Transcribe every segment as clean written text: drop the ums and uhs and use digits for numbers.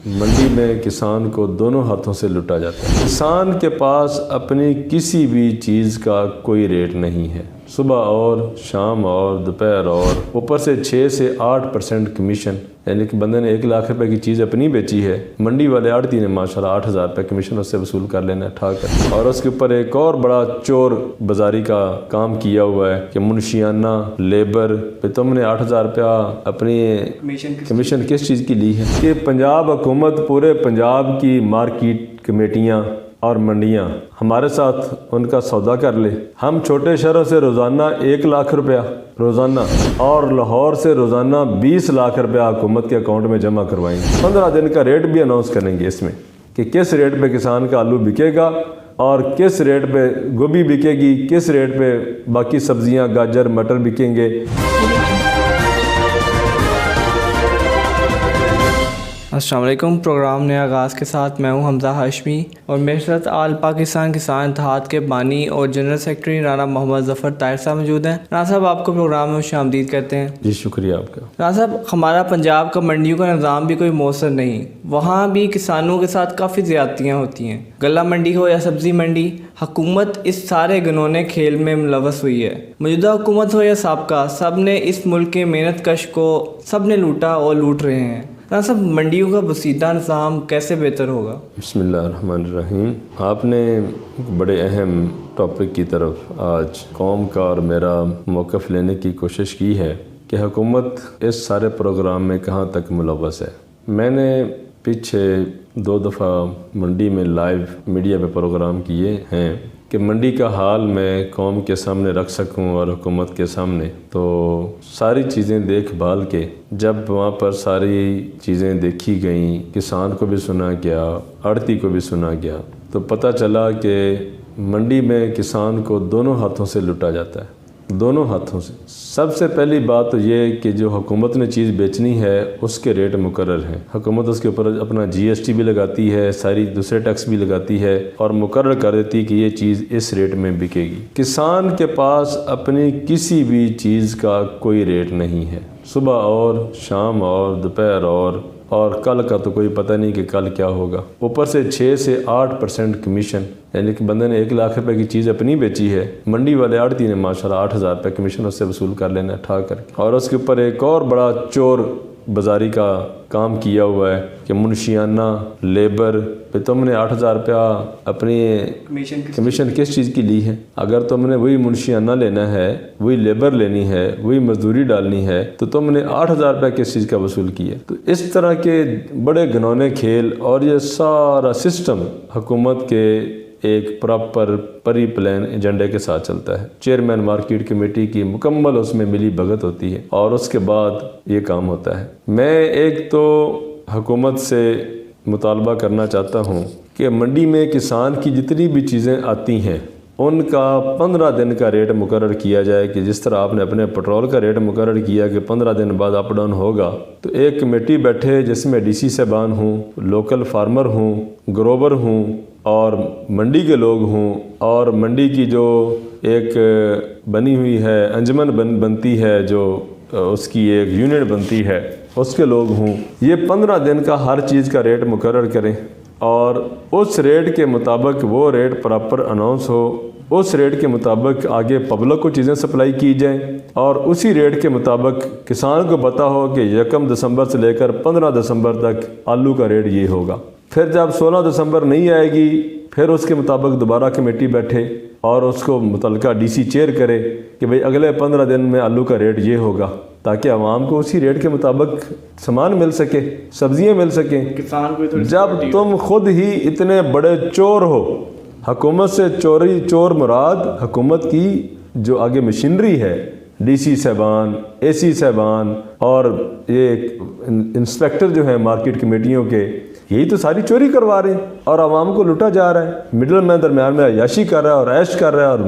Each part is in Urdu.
منڈی میں کسان کو دونوں ہاتھوں سے لوٹا جاتا ہے۔ کسان کے پاس اپنی کسی بھی چیز کا کوئی ریٹ نہیں ہے، صبح اور شام اور دوپہر اور اوپر سے 6 سے 8% کمیشن، یعنی کہ بندے نے 1 لاکھ روپے کی چیز اپنی بیچی ہے، منڈی والے آڑتی نے ماشاءاللہ 8,000 روپے کمیشن اس سے وصول کر لینا ٹھا کر، اور اس کے اوپر ایک اور بڑا چور بازاری کا کام کیا ہوا ہے کہ منشیانہ لیبر پہ تم نے 8,000 روپیہ اپنی کمیشن کس چیز کی لی ہے کہ پنجاب حکومت پورے پنجاب کی مارکیٹ کمیٹیاں اور منڈیاں ہمارے ساتھ ان کا سودا کر لے۔ ہم چھوٹے شہروں سے روزانہ 1 لاکھ روپیہ روزانہ اور لاہور سے روزانہ 20 لاکھ روپیہ حکومت کے اکاؤنٹ میں جمع کروائیں گے۔ 15 دن کا ریٹ بھی اناؤنس کریں گے اس میں کہ کس ریٹ پہ کسان کا آلو بکے گا اور کس ریٹ پہ گوبھی بکے گی، کس ریٹ پہ باقی سبزیاں گاجر مٹر بکیں گے۔ السلام علیکم۔ پروگرام نے آغاز کے ساتھ میں ہوں حمزہ ہاشمی اور میرے ساتھ آل پاکستان کسان اتحاد کے بانی اور جنرل سیکرٹری رانا محمد ظفر طاہر صاحب موجود ہیں۔ رانا صاحب آپ کو پروگرام میں خوش آمدید کہتے ہیں۔ جی شکریہ آپ کا۔ رانا صاحب، ہمارا پنجاب کا منڈیوں کا نظام بھی کوئی مؤثر نہیں، وہاں بھی کسانوں کے ساتھ کافی زیادتیاں ہوتی ہیں، غلہ منڈی ہو یا سبزی منڈی، حکومت اس سارے گنونے کھیل میں ملوث ہوئی ہے۔ موجودہ حکومت ہو یا سابقہ، سب نے اس ملک کے محنت کش کو سب نے لوٹا اور لوٹ رہے ہیں۔ سب منڈیوں کا بسیدہ نظام کیسے بہتر ہوگا؟ بسم اللہ الرحمن الرحیم۔ آپ نے بڑے اہم ٹاپک کی طرف آج قوم کا اور میرا موقف لینے کی کوشش کی ہے کہ حکومت اس سارے پروگرام میں کہاں تک ملوث ہے۔ میں نے پیچھے 2 دفعہ منڈی میں لائیو میڈیا پہ پروگرام کیے ہیں کہ منڈی کا حال میں قوم کے سامنے رکھ سکوں اور حکومت کے سامنے، تو ساری چیزیں دیکھ بھال کے جب وہاں پر ساری چیزیں دیکھی گئیں، کسان کو بھی سنا گیا، آڑتی کو بھی سنا گیا، تو پتہ چلا کہ منڈی میں کسان کو دونوں ہاتھوں سے لوٹا جاتا ہے، دونوں ہاتھوں سے۔ سب سے پہلی بات تو یہ کہ جو حکومت نے چیز بیچنی ہے اس کے ریٹ مقرر ہیں، حکومت اس کے اوپر اپنا GST بھی لگاتی ہے، ساری دوسرے ٹیکس بھی لگاتی ہے اور مقرر کر دیتی کہ یہ چیز اس ریٹ میں بکے گی۔ کسان کے پاس اپنی کسی بھی چیز کا کوئی ریٹ نہیں ہے، صبح اور شام اور دوپہر اور کل کا تو کوئی پتہ نہیں کہ کل کیا ہوگا، اوپر سے 6 سے 8% کمیشن، یعنی کہ بندے نے 1 لاکھ روپے کی چیز اپنی بیچی ہے، منڈی والے آڑتی نے ماشاءاللہ 8,000 روپے کمیشن اس سے وصول کر لینا ٹھا کر کے، اور اس کے اوپر ایک اور بڑا چور بازاری کا کام کیا ہوا ہے کہ منشیانہ لیبر پہ تم نے 8,000 روپیہ اپنی کمیشن کس چیز کی لی ہے۔ اگر تم نے وہی منشیانہ لینا ہے، وہی لیبر لینی ہے، وہی مزدوری ڈالنی ہے، تو تم نے 8,000 روپیہ کس چیز کا وصول کیا۔ تو اس طرح کے بڑے گھنونے کھیل اور یہ سارا سسٹم حکومت کے ایک پراپر پری پلان ایجنڈے کے ساتھ چلتا ہے۔ چیئرمین مارکیٹ کمیٹی کی مکمل اس میں ملی بھگت ہوتی ہے اور اس کے بعد یہ کام ہوتا ہے۔ میں ایک تو حکومت سے مطالبہ کرنا چاہتا ہوں کہ منڈی میں کسان کی جتنی بھی چیزیں آتی ہیں ان کا 15 دن کا ریٹ مقرر کیا جائے، کہ جس طرح آپ نے اپنے پٹرول کا ریٹ مقرر کیا کہ 15 دن بعد اپ ڈاؤن ہوگا، تو ایک کمیٹی بیٹھے جس میں DC صاحبان ہوں، لوکل فارمر ہوں، گروور ہوں اور منڈی کے لوگ ہوں، اور منڈی کی جو ایک بنی ہوئی ہے انجمن بنتی ہے، جو اس کی ایک یونٹ بنتی ہے، اس کے لوگ ہوں، یہ 15 دن کا ہر چیز کا ریٹ مقرر کریں اور اس ریٹ کے مطابق وہ ریٹ پراپر اناؤنس ہو، اس ریٹ کے مطابق آگے پبلک کو چیزیں سپلائی کی جائیں اور اسی ریٹ کے مطابق کسان کو پتہ ہو کہ 1 دسمبر سے لے کر 15 دسمبر تک آلو کا ریٹ یہ ہوگا۔ پھر جب 16 دسمبر نہیں آئے گی، پھر اس کے مطابق دوبارہ کمیٹی بیٹھے اور اس کو متعلقہ DC چیئر کرے کہ بھئی اگلے 15 دن میں آلو کا ریٹ یہ ہوگا، تاکہ عوام کو اسی ریٹ کے مطابق سامان مل سکے، سبزیاں مل سکیں۔ جب تم خود ہی اتنے بڑے چور ہو، حکومت سے چور مراد حکومت کی جو آگے مشینری ہے، DC صاحبان، AC صاحبان اور یہ انسپیکٹر جو ہیں مارکیٹ کمیٹیوں کے، یہی تو ساری چوری کروا رہے ہیں اور عوام کو لوٹا جا رہا ہے۔ مڈل میں درمیان میں عیاشی کر رہا ہے اور عیش کر رہا ہے اور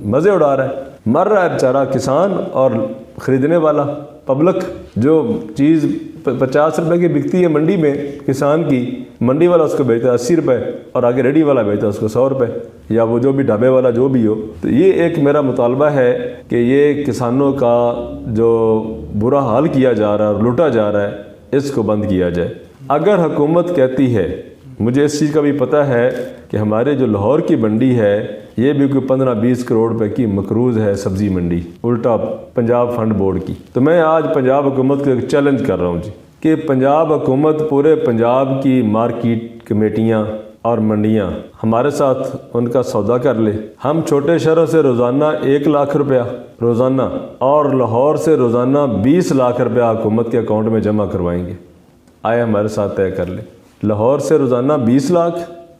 مزے اڑا رہا ہے، مر رہا ہے بیچارہ کسان اور خریدنے والا پبلک۔ جو چیز 50 روپے کی بکتی ہے منڈی میں کسان کی، منڈی والا اس کو بیچتا ہے 80 روپے اور آگے ریڈی والا بیچتا ہے اس کو 100 روپے، یا وہ جو بھی ڈھابے والا جو بھی ہو۔ تو یہ ایک میرا مطالبہ ہے کہ یہ کسانوں کا جو برا حال کیا جا رہا ہے اور لوٹا جا رہا ہے، اس کو بند کیا جائے۔ اگر حکومت کہتی ہے، مجھے اس چیز کا بھی پتہ ہے کہ ہمارے جو لاہور کی منڈی ہے یہ بھی کوئی 15-20 کروڑ روپے کی مقروض ہے سبزی منڈی، الٹا پنجاب فنڈ بورڈ کی، تو میں آج پنجاب حکومت کو ایک چیلنج کر رہا ہوں جی کہ پنجاب حکومت پورے پنجاب کی مارکیٹ کمیٹیاں اور منڈیاں ہمارے ساتھ ان کا سودا کر لے۔ ہم چھوٹے شہروں سے روزانہ 1 لاکھ روپیہ روزانہ اور لاہور سے روزانہ 20 لاکھ روپیہ حکومت کے اکاؤنٹ میں جمع کروائیں گے، آئے ہمارے ساتھ طے کر لیں۔ لاہور سے روزانہ 20 لاکھ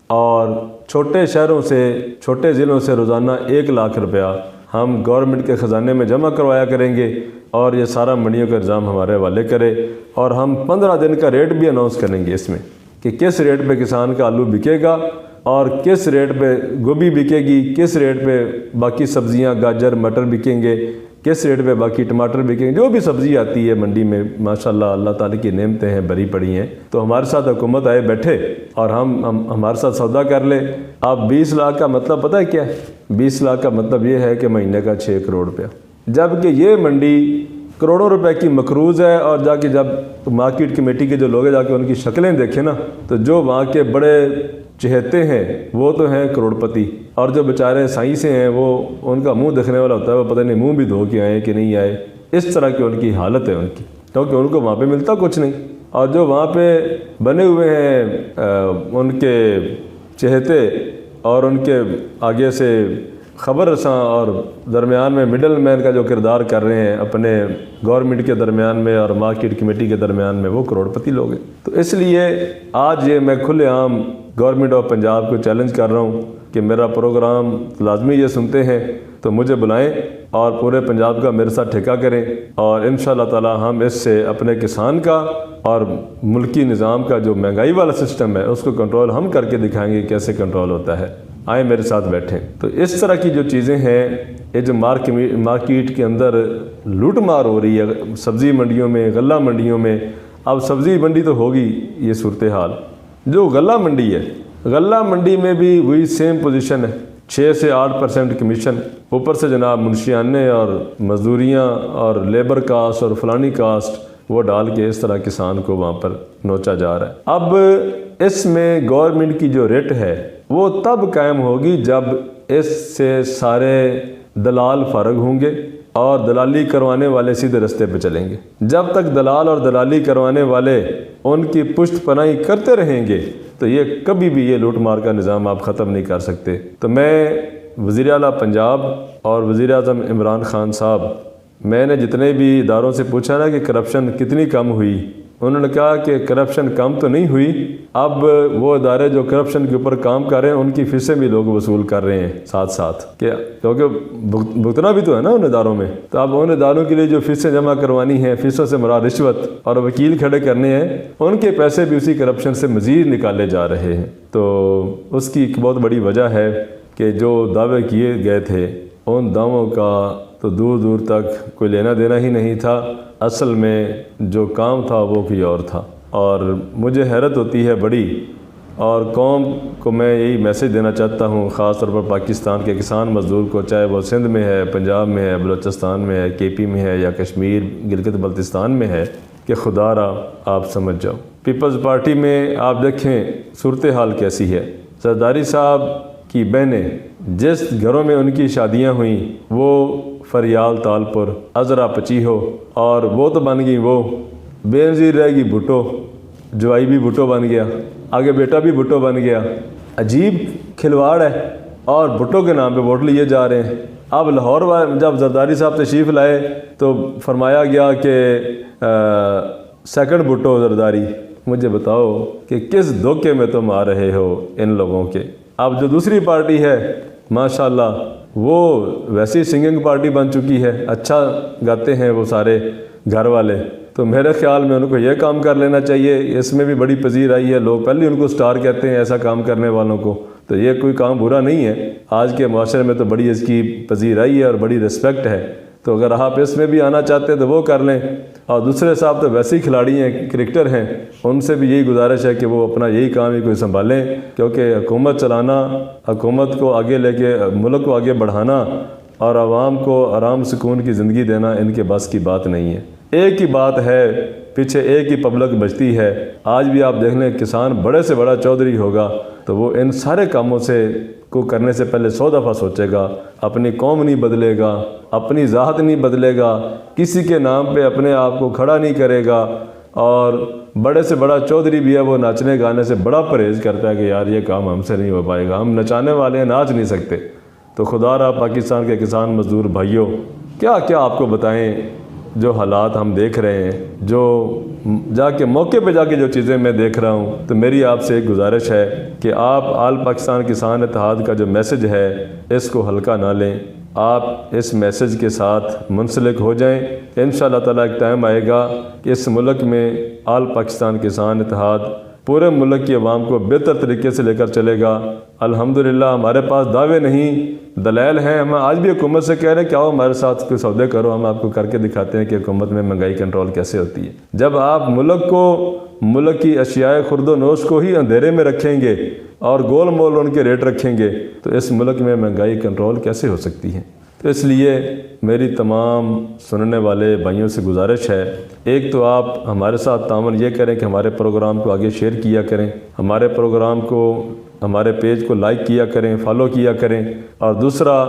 اور چھوٹے شہروں سے، چھوٹے ضلعوں سے روزانہ 1 لاکھ روپیہ ہم گورنمنٹ کے خزانے میں جمع کروایا کریں گے، اور یہ سارا منڈیوں کا نظام ہمارے حوالے کرے، اور ہم 15 دن کا ریٹ بھی اناؤنس کریں گے اس میں کہ کس ریٹ پہ کسان کا آلو بکے گا اور کس ریٹ پہ گوبھی بکے گی، کس ریٹ پہ باقی سبزیاں گاجر مٹر بکیں گے، کس ریٹ پہ باقی ٹماٹر بکیں گے، جو بھی سبزی آتی ہے منڈی میں ماشاءاللہ اللہ تعالیٰ کی نعمتیں ہیں بھری پڑی ہیں، تو ہمارے ساتھ حکومت آئے بیٹھے اور ہم ہمارے ساتھ سودا کر لے۔ اب 20 لاکھ کا مطلب پتہ ہے کیا ہے؟ 20 لاکھ کا مطلب یہ ہے کہ مہینے کا 6 کروڑ روپیہ، جبکہ یہ منڈی کروڑوں روپے کی مقروض ہے، اور جا کے جب مارکیٹ کمیٹی کے جو لوگ ہیں جا کے ان کی شکلیں دیکھیں نا، تو جو وہاں کے بڑے چہیتے ہیں وہ تو ہیں کروڑ پتی، اور جو بیچارے سائیں سے ہیں وہ ان کا منہ دیکھنے والا ہوتا ہے، وہ پتہ نہیں منہ بھی دھو کے آئے کہ نہیں آئے، اس طرح کی ان کی حالت ہے ان کی، کیونکہ ان کو وہاں پہ ملتا کچھ نہیں، اور جو وہاں پہ بنے ہوئے ہیں ان کے چہیتے اور ان کے آگے سے خبر رساں اور درمیان میں مڈل مین کا جو کردار کر رہے ہیں اپنے گورنمنٹ کے درمیان میں اور مارکیٹ کمیٹی کے درمیان میں، وہ کروڑ پتی لوگ ہیں۔ تو اس لیے آج یہ میں کھلے عام گورنمنٹ آف پنجاب کو چیلنج کر رہا ہوں کہ میرا پروگرام لازمی یہ سنتے ہیں تو مجھے بلائیں اور پورے پنجاب کا میرے ساتھ ٹھیکہ کریں، اور انشاءاللہ تعالی ہم اس سے اپنے کسان کا اور ملکی نظام کا جو مہنگائی والا سسٹم ہے اس کو کنٹرول ہم کر کے دکھائیں گے کیسے کنٹرول ہوتا ہے۔ آئیں میرے ساتھ بیٹھیں۔ تو اس طرح کی جو چیزیں ہیں، یہ جو مارکیٹ کے اندر لوٹ مار ہو رہی ہے سبزی منڈیوں میں، غلہ منڈیوں میں، اب سبزی منڈی تو ہوگی یہ صورتحال، جو غلہ منڈی ہے، غلہ منڈی میں بھی وہی سیم پوزیشن ہے، 6 سے 8% کمیشن، اوپر سے جناب منشیانے اور مزدوریاں اور لیبر کاسٹ اور فلانی کاسٹ وہ ڈال کے اس طرح کسان کو وہاں پر نوچا جا رہا ہے۔ اب اس میں گورنمنٹ کی جو ریٹ ہے وہ تب قائم ہوگی جب اس سے سارے دلال فارغ ہوں گے اور دلالی کروانے والے سیدھے رستے پہ چلیں گے۔ جب تک دلال اور دلالی کروانے والے ان کی پشت پناہی کرتے رہیں گے تو یہ کبھی بھی یہ لوٹ مار کا نظام آپ ختم نہیں کر سکتے۔ تو میں وزیر اعلیٰ پنجاب اور وزیر اعظم عمران خان صاحب، میں نے جتنے بھی اداروں سے پوچھا نا کہ کرپشن کتنی کم ہوئی، انہوں نے کہا کہ کرپشن کم تو نہیں ہوئی، اب وہ ادارے جو کرپشن کے اوپر کام کر رہے ہیں ان کی فیسیں بھی لوگ وصول کر رہے ہیں ساتھ ساتھ، کیونکہ بھگتنا بھی تو ہے نا ان اداروں میں، تو اب ان اداروں کے لیے جو فیسیں جمع کروانی ہیں، فیسوں سے مراد رشوت اور وکیل کھڑے کرنے ہیں، ان کے پیسے بھی اسی کرپشن سے مزید نکالے جا رہے ہیں۔ تو اس کی ایک بہت بڑی وجہ ہے کہ جو دعوے کیے گئے تھے ان دعووں کا تو دور دور تک کوئی لینا دینا ہی نہیں تھا، اصل میں جو کام تھا وہ کوئی اور تھا۔ اور مجھے حیرت ہوتی ہے بڑی، اور قوم کو میں یہی میسیج دینا چاہتا ہوں، خاص طور پر پاکستان کے کسان مزدور کو، چاہے وہ سندھ میں ہے، پنجاب میں ہے، بلوچستان میں ہے، کے پی میں ہے یا کشمیر گلگت بلتستان میں ہے، کہ خدا را آپ سمجھ جاؤ۔ پیپلز پارٹی میں آپ دیکھیں صورتحال کیسی ہے۔ زرداری صاحب کی بہنیں جس گھروں میں ان کی شادیاں ہوئیں وہ فریال تالپور، عذرا پچیہو، اور وہ تو بن گئی وہ بے نظیر رہ گئی بھٹو، جوائی بھی بھٹو بن گیا، آگے بیٹا بھی بھٹو بن گیا۔ عجیب کھلواڑ ہے، اور بھٹو کے نام پہ ووٹ لیے جا رہے ہیں۔ اب لاہور جب زرداری صاحب تشریف لائے تو فرمایا گیا کہ سیکنڈ بھٹو زرداری۔ مجھے بتاؤ کہ کس دھوکے میں تم آ رہے ہو ان لوگوں کے۔ اب جو دوسری پارٹی ہے ماشاءاللہ وہ ویسی سنگنگ پارٹی بن چکی ہے، اچھا گاتے ہیں وہ سارے گھر والے، تو میرے خیال میں ان کو یہ کام کر لینا چاہیے۔ اس میں بھی بڑی پذیر آئی ہے، لوگ پہلے ان کو سٹار کہتے ہیں ایسا کام کرنے والوں کو، تو یہ کوئی کام برا نہیں ہے، آج کے معاشرے میں تو بڑی اس کی پذیر آئی ہے اور بڑی رسپیکٹ ہے۔ تو اگر آپ اس میں بھی آنا چاہتے ہیں تو وہ کر لیں، اور دوسرے صاحب تو ویسے ہی کھلاڑی ہیں، کرکٹر ہیں، ان سے بھی یہی گزارش ہے کہ وہ اپنا یہی کام ہی کوئی سنبھالیں، کیونکہ حکومت چلانا، حکومت کو آگے لے کے ملک کو آگے بڑھانا اور عوام کو آرام سکون کی زندگی دینا ان کے بس کی بات نہیں ہے۔ ایک ہی بات ہے پیچھے ایک ہی پبلک بچتی ہے۔ آج بھی آپ دیکھ لیں کسان بڑے سے بڑا چودھری ہوگا تو وہ ان سارے کاموں کو کرنے سے پہلے 100 دفعہ سوچے گا، اپنی قوم نہیں بدلے گا، اپنی ذات نہیں بدلے گا، کسی کے نام پہ اپنے آپ کو کھڑا نہیں کرے گا، اور بڑے سے بڑا چودھری بھی ہے وہ ناچنے گانے سے بڑا پرہیز کرتا ہے کہ یار یہ کام ہم سے نہیں ہو پائے گا، ہم نچانے والے ہیں، ناچ نہیں سکتے۔ تو خدا را پاکستان کے کسان مزدور بھائیوں، کیا آپ کو بتائیں جو حالات ہم دیکھ رہے ہیں، جو جا کے موقع پہ جا کے جو چیزیں میں دیکھ رہا ہوں، تو میری آپ سے ایک گزارش ہے کہ آپ آل پاکستان کسان اتحاد کا جو میسج ہے اس کو ہلکا نہ لیں، آپ اس میسج کے ساتھ منسلک ہو جائیں۔ انشاءاللہ تعالیٰ ایک ٹائم آئے گا کہ اس ملک میں آل پاکستان کسان اتحاد پورے ملک کی عوام کو بہتر طریقے سے لے کر چلے گا۔ الحمدللہ ہمارے پاس دعوے نہیں، دلائل ہیں۔ ہم آج بھی حکومت سے کہہ رہے ہیں کہ آؤ ہمارے ساتھ کوئی سودے کرو، ہم آپ کو کر کے دکھاتے ہیں کہ حکومت میں مہنگائی کنٹرول کیسے ہوتی ہے۔ جب آپ ملک کی اشیاء خرد و نوش کو ہی اندھیرے میں رکھیں گے اور گول مول ان کے ریٹ رکھیں گے تو اس ملک میں مہنگائی کنٹرول کیسے ہو سکتی ہے؟ تو اس لیے میری تمام سننے والے بھائیوں سے گزارش ہے، ایک تو آپ ہمارے ساتھ تعاون یہ کریں کہ ہمارے پروگرام کو آگے شیئر کیا کریں، ہمارے پروگرام کو، ہمارے پیج کو لائک کیا کریں، فالو کیا کریں، اور دوسرا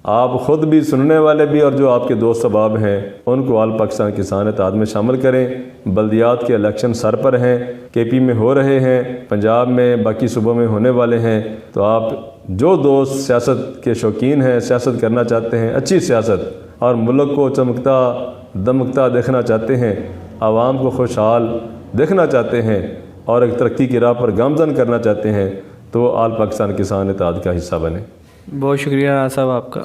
آپ خود بھی، سننے والے بھی، اور جو آپ کے دوست احباب ہیں ان کو آل پاکستان کسان اتحاد میں شامل کریں۔ بلدیات کے الیکشن سر پر ہیں، کے پی میں ہو رہے ہیں، پنجاب میں، باقی صوبوں میں ہونے والے ہیں، تو آپ جو دوست سیاست کے شوقین ہیں، سیاست کرنا چاہتے ہیں، اچھی سیاست، اور ملک کو چمکتا دمکتا دیکھنا چاہتے ہیں، عوام کو خوشحال دیکھنا چاہتے ہیں، اور ایک ترقی کی راہ پر گامزن کرنا چاہتے ہیں، تو آل پاکستان کسان اتحاد کا حصہ بنیں۔ بہت شکریہ رانا صاحب آپ کا۔